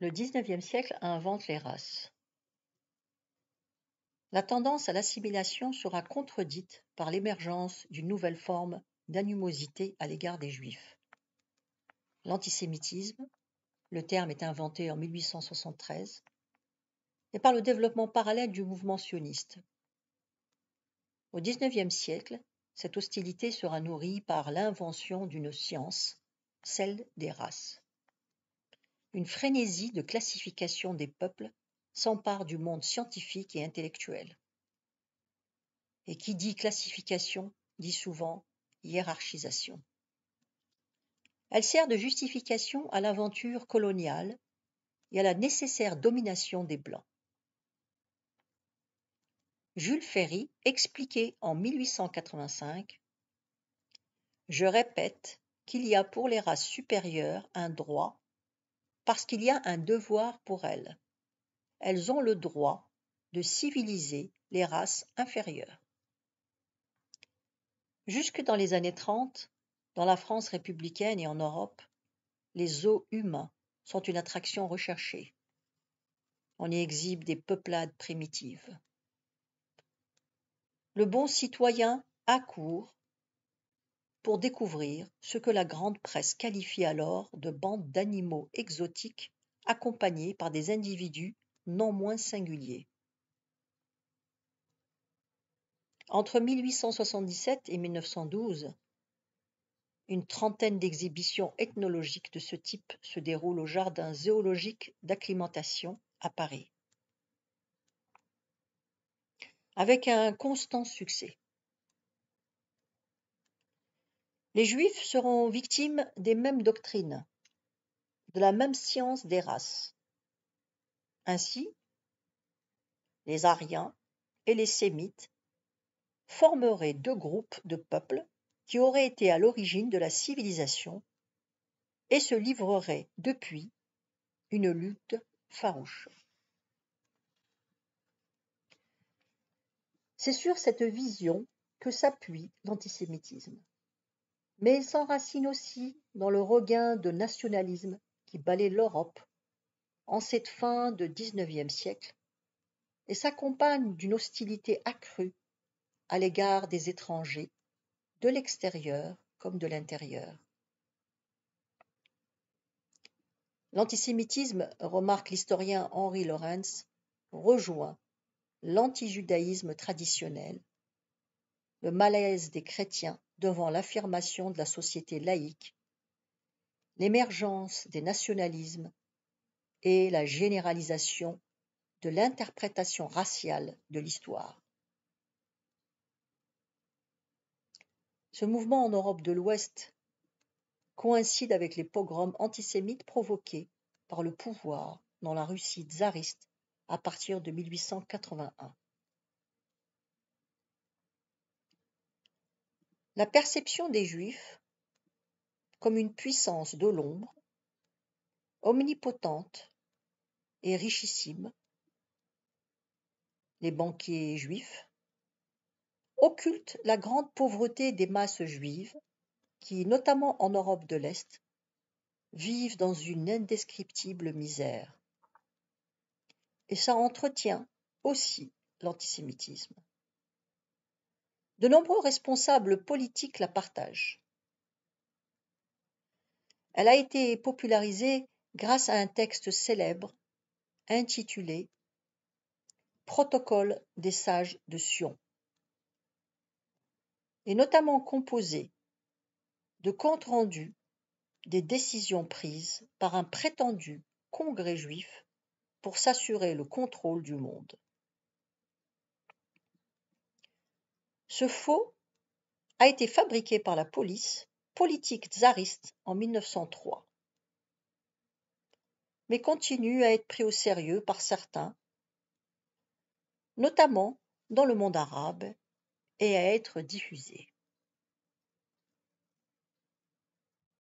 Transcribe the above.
Le XIXe siècle invente les races. La tendance à l'assimilation sera contredite par l'émergence d'une nouvelle forme d'animosité à l'égard des Juifs. L'antisémitisme, le terme est inventé en 1873, et par le développement parallèle du mouvement sioniste. Au XIXe siècle, cette hostilité sera nourrie par l'invention d'une science, celle des races. Une frénésie de classification des peuples s'empare du monde scientifique et intellectuel. Et qui dit classification dit souvent hiérarchisation. Elle sert de justification à l'aventure coloniale et à la nécessaire domination des Blancs. Jules Ferry expliquait en 1885 « Je répète qu'il y a pour les races supérieures un droit parce qu'il y a un devoir pour elles. Elles ont le droit de civiliser les races inférieures. » Jusque dans les années 30, dans la France républicaine et en Europe, les zoos humains sont une attraction recherchée. On y exhibe des peuplades primitives. Le bon citoyen accourt pour découvrir ce que la grande presse qualifie alors de bandes d'animaux exotiques accompagnés par des individus non moins singuliers. Entre 1877 et 1912, une trentaine d'exhibitions ethnologiques de ce type se déroulent au Jardin zoologique d'acclimatation à Paris, avec un constant succès. Les Juifs seront victimes des mêmes doctrines, de la même science des races. Ainsi, les Aryens et les Sémites formeraient deux groupes de peuples qui auraient été à l'origine de la civilisation et se livreraient depuis une lutte farouche. C'est sur cette vision que s'appuie l'antisémitisme. Mais il s'enracine aussi dans le regain de nationalisme qui balaie l'Europe en cette fin de XIXe siècle et s'accompagne d'une hostilité accrue à l'égard des étrangers, de l'extérieur comme de l'intérieur. L'antisémitisme, remarque l'historien Henri Lawrence, rejoint l'antijudaïsme traditionnel, le malaise des chrétiens devant l'affirmation de la société laïque, l'émergence des nationalismes et la généralisation de l'interprétation raciale de l'histoire. Ce mouvement en Europe de l'Ouest coïncide avec les pogroms antisémites provoqués par le pouvoir dans la Russie tsariste à partir de 1881. La perception des Juifs comme une puissance de l'ombre, omnipotente et richissime, les banquiers juifs, occulte la grande pauvreté des masses juives qui, notamment en Europe de l'Est, vivent dans une indescriptible misère. Et ça entretient aussi l'antisémitisme. De nombreux responsables politiques la partagent. Elle a été popularisée grâce à un texte célèbre intitulé « Protocole des sages de Sion » et notamment composé de comptes rendus des décisions prises par un prétendu congrès juif pour s'assurer le contrôle du monde. Ce faux a été fabriqué par la police politique tsariste en 1903, mais continue à être pris au sérieux par certains, notamment dans le monde arabe, et à être diffusé.